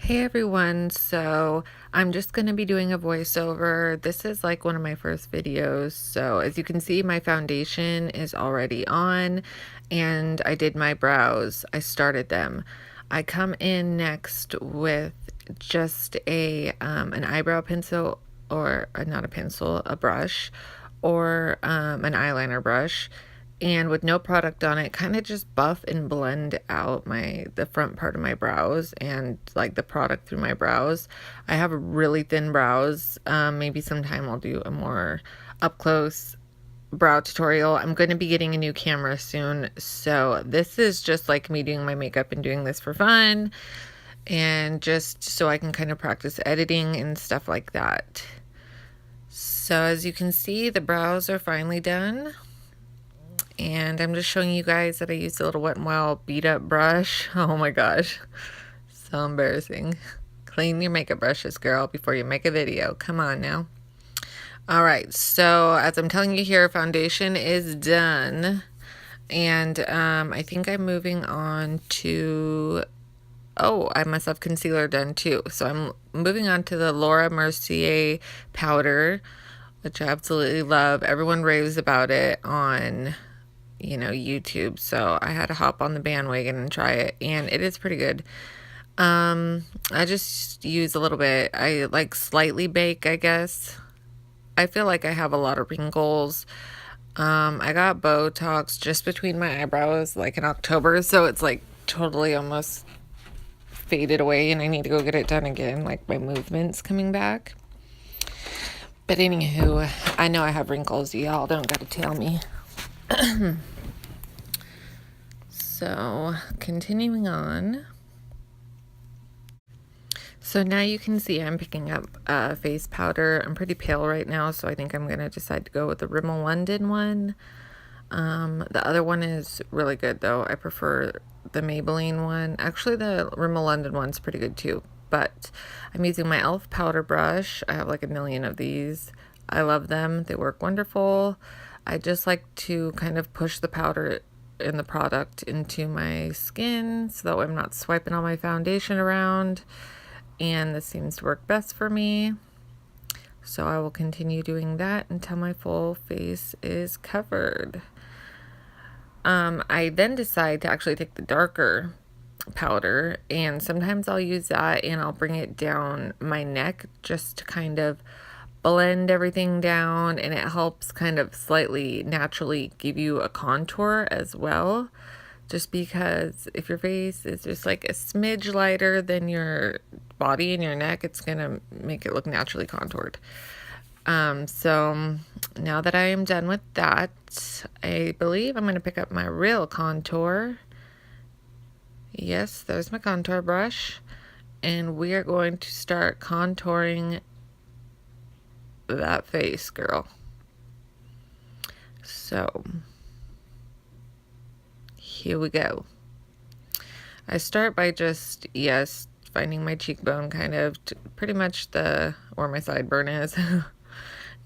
Hey everyone, so I'm just going to be doing a voiceover. This is like one of my first videos, so as you can see my foundation is already on and I did my brows. I started them. I come in next with just an eyebrow pencil or not a pencil, a brush or an eyeliner brush, and with no product on it, kind of just buff and blend out the front part of my brows and like the product through my brows. I have really thin brows. Maybe sometime I'll do a more up close brow tutorial. I'm going to be getting a new camera soon, so this is just like me doing my makeup and doing this for fun and just so I can kind of practice editing and stuff like that. So as you can see, the brows are finally done. And I'm just showing you guys that I used a little Wet n Wild beat up brush. Oh my gosh, so embarrassing. Clean your makeup brushes, girl, before you make a video. Come on now. All right, so as I'm telling you here, foundation is done. And I think I'm moving on to, oh, I must have concealer done too. So I'm moving on to the Laura Mercier powder, which I absolutely love. Everyone raves about it on YouTube, so I had to hop on the bandwagon and try it, and it is pretty good. I just use a little bit. I like slightly bake, I guess. I feel like I have a lot of wrinkles. I got Botox just between my eyebrows like in October, so it's like totally almost faded away, and I need to go get it done again, like my movement's coming back. But anywho, I know I have wrinkles, y'all don't gotta tell me. So continuing on. So now you can see I'm picking up face powder. I'm pretty pale right now, so I think I'm going to decide to go with the Rimmel London one. The other one is really good though. I prefer the Maybelline one. Actually, the Rimmel London one's pretty good too. But I'm using my e.l.f. powder brush. I have like a million of these. I love them. They work wonderful. I just like to kind of push the powder in the product into my skin so that way I'm not swiping all my foundation around, and this seems to work best for me, so I will continue doing that until my full face is covered. I then decide to actually take the darker powder, and sometimes I'll use that and I'll bring it down my neck just to kind of blend everything down, and it helps kind of slightly naturally give you a contour as well, just because if your face is just like a smidge lighter than your body and your neck, it's gonna make it look naturally contoured. So now that I am done with that, I believe I'm gonna pick up my real contour. Yes, there's my contour brush, and we are going to start contouring that face, girl. So here we go. I start by just, yes, finding my cheekbone kind of pretty much where my sideburn is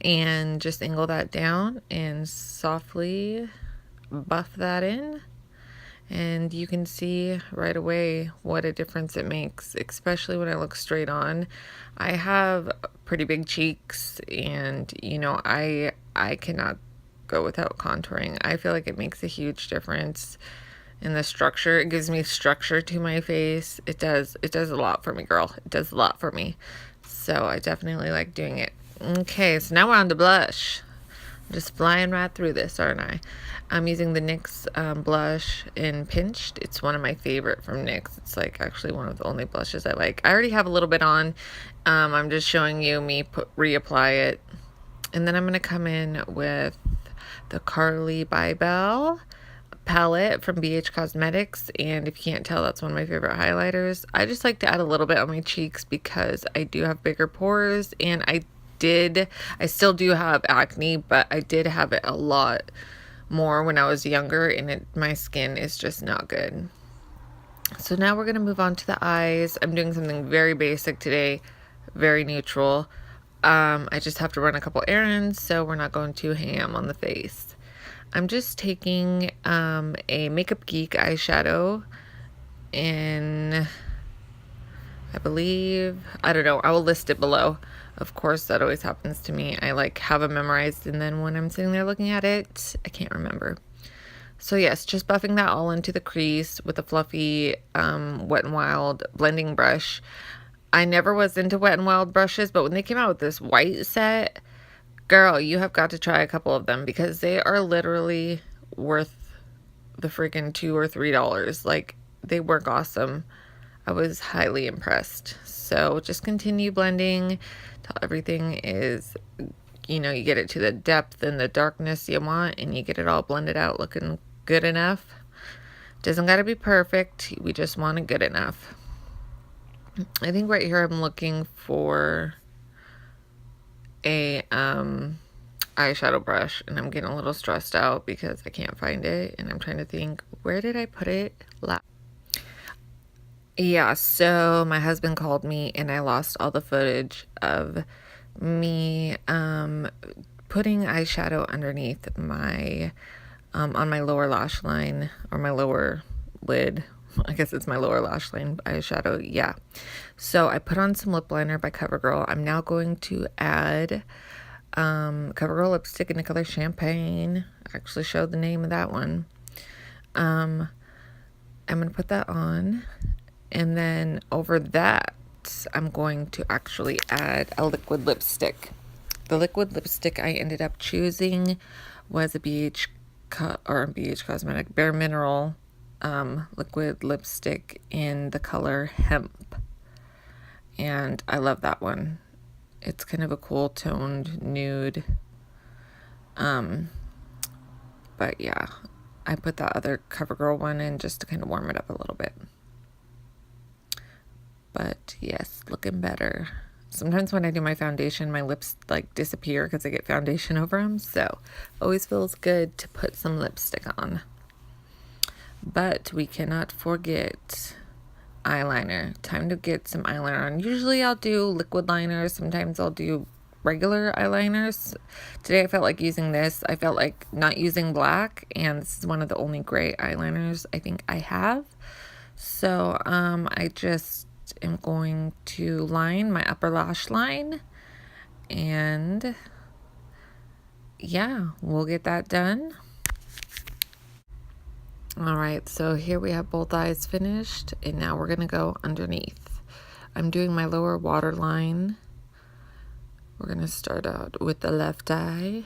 and just angle that down and softly buff that in. And you can see right away what a difference it makes, especially when I look straight on. I have pretty big cheeks, and I cannot go without contouring. I feel like it makes a huge difference in the structure. It gives me structure to my face. It does a lot for me, girl. It does a lot for me. So I definitely like doing it. Okay, so now we're on to blush. I'm just flying right through this, aren't I? I'm using the NYX blush in Pinched. It's one of my favorite from NYX. It's like actually one of the only blushes I like. I already have a little bit on. I'm just showing you me reapply it. And then I'm going to come in with the Carly by Belle palette from BH Cosmetics, and if you can't tell, that's one of my favorite highlighters. I just like to add a little bit on my cheeks because I do have bigger pores, and I still do have acne, but I did have it a lot more when I was younger, and my skin is just not good. So now we're going to move on to the eyes. I'm doing something very basic today, very neutral. I just have to run a couple errands, so we're not going too ham on the face. I'm just taking a Makeup Geek eyeshadow in, I believe. I don't know. I will list it below. Of course, that always happens to me. I like have it memorized, and then when I'm sitting there looking at it, I can't remember. So yes, just buffing that all into the crease with a fluffy Wet n Wild blending brush. I never was into Wet n Wild brushes, but when they came out with this white set, girl, you have got to try a couple of them because they are literally worth the freaking $2 or $3. Like, they work awesome. I was highly impressed. So just continue blending till everything is, you know, you get it to the depth and the darkness you want, and you get it all blended out looking good enough. Doesn't got to be perfect. We just want it good enough. I think right here I'm looking for a eyeshadow brush, and I'm getting a little stressed out because I can't find it, and I'm trying to think, where did I put it last? Yeah, so my husband called me and I lost all the footage of me putting eyeshadow underneath my on my lower lash line, or my lower lid. I guess it's my lower lash line eyeshadow. Yeah. So I put on some lip liner by CoverGirl. I'm now going to add CoverGirl lipstick in the color Champagne. I actually showed the name of that one. I'm going to put that on. And then over that, I'm going to actually add a liquid lipstick. The liquid lipstick I ended up choosing was a BH Cosmetic Bare Mineral liquid lipstick in the color Hemp. And I love that one. It's kind of a cool toned nude. But yeah, I put that other CoverGirl one in just to kind of warm it up a little bit. But yes, looking better. Sometimes when I do my foundation, my lips like disappear because I get foundation over them. So always feels good to put some lipstick on. But we cannot forget eyeliner. Time to get some eyeliner on. Usually I'll do liquid liners. Sometimes I'll do regular eyeliners. Today I felt like using this. I felt like not using black, and this is one of the only gray eyeliners I think I have. So I just am going to line my upper lash line, and yeah, we'll get that done. All right, so here we have both eyes finished, and now we're gonna go underneath. I'm doing my lower waterline. We're gonna start out with the left eye,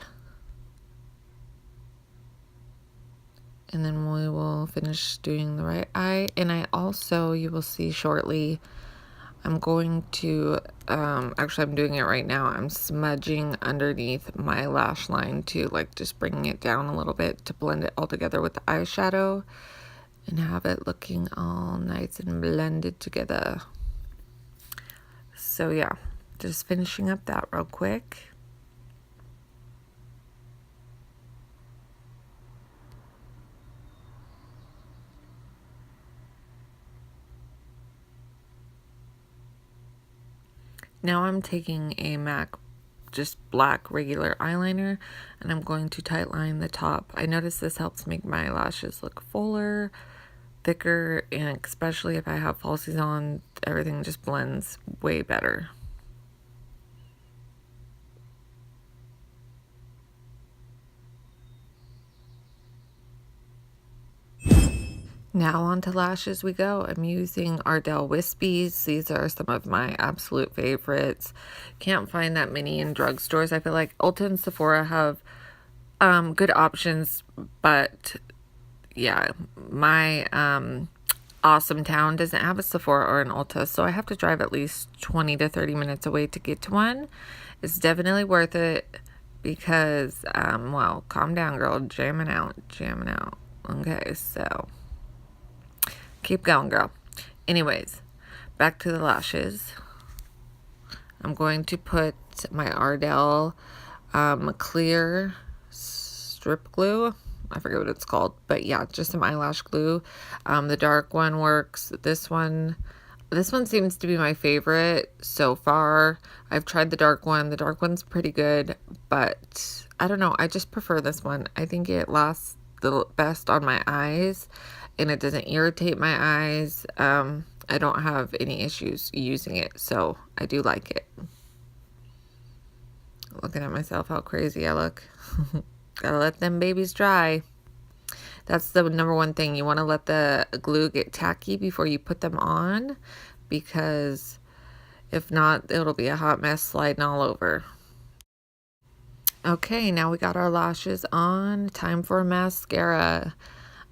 and then we will finish doing the right eye. And I also, you will see shortly, I'm going to, actually I'm doing it right now. I'm smudging underneath my lash line to like just bringing it down a little bit to blend it all together with the eyeshadow and have it looking all nice and blended together. So yeah, just finishing up that real quick. Now I'm taking a MAC just black regular eyeliner, and I'm going to tight line the top. I notice this helps make my lashes look fuller, thicker, and especially if I have falsies on, everything just blends way better. Now on to lashes we go. I'm using Ardell Wispies. These are some of my absolute favorites. Can't find that many in drugstores. I feel like Ulta and Sephora have good options, but yeah, my awesome town doesn't have a Sephora or an Ulta, so I have to drive at least 20 to 30 minutes away to get to one. It's definitely worth it because, well, calm down, girl. Jamming out. Okay, so keep going, girl. Anyways, back to the lashes. I'm going to put my Ardell clear strip glue. I forget what it's called, but yeah, just some eyelash glue. The dark one works. This one seems to be my favorite so far. I've tried the dark one. The dark one's pretty good, but I don't know. I just prefer this one. I think it lasts the best on my eyes, and it doesn't irritate my eyes. I don't have any issues using it, so I do like it. Looking at myself, how crazy I look. Gotta let them babies dry. That's the number one thing. You want to let the glue get tacky before you put them on, because if not, it'll be a hot mess sliding all over. Okay, now we got our lashes on. Time for mascara.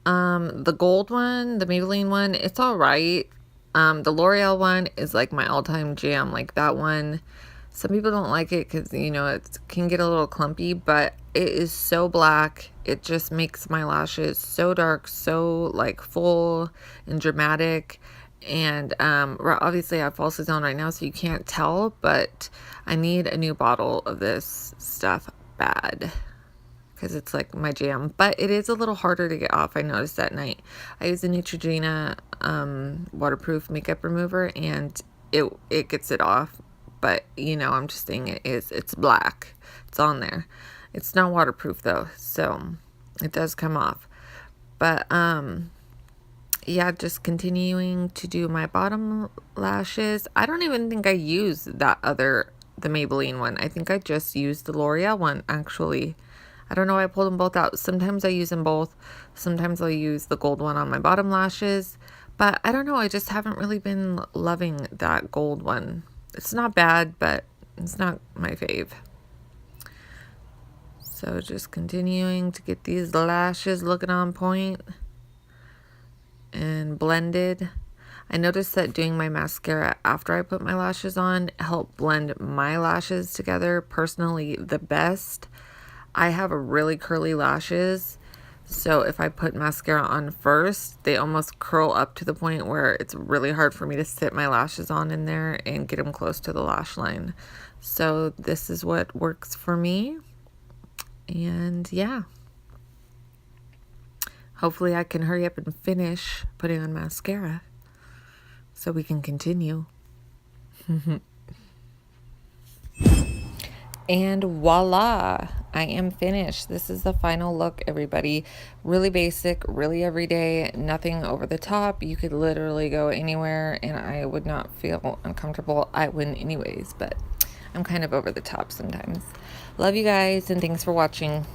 The gold one, the Maybelline one, it's all right. The L'Oreal one is like my all-time jam. Like that one, some people don't like it because, you know, it can get a little clumpy, but it is so black. It just makes my lashes so dark, so like full and dramatic. And obviously I have falsies on right now, so you can't tell, but I need a new bottle of this stuff bad, because it's like my jam. But it is a little harder to get off, I noticed at night. I use a Neutrogena waterproof makeup remover, and it gets it off. But you know, I'm just saying it's black. It's on there. It's not waterproof though, so it does come off. But yeah, just continuing to do my bottom lashes. I don't even think I use the Maybelline one. I think I just used the L'Oreal one, actually. I don't know why I pulled them both out. Sometimes I use them both. Sometimes I'll use the gold one on my bottom lashes. But I don't know, I just haven't really been loving that gold one. It's not bad, but it's not my fave. So just continuing to get these lashes looking on point and blended. I noticed that doing my mascara after I put my lashes on helped blend my lashes together personally the best. I have really curly lashes, so if I put mascara on first, they almost curl up to the point where it's really hard for me to sit my lashes on in there and get them close to the lash line. So this is what works for me. And yeah, hopefully I can hurry up and finish putting on mascara so we can continue. And voila, I am finished. This is the final look, everybody. Really basic, really everyday, nothing over the top. You could literally go anywhere and I would not feel uncomfortable. I wouldn't anyways, but I'm kind of over the top sometimes. Love you guys, and thanks for watching.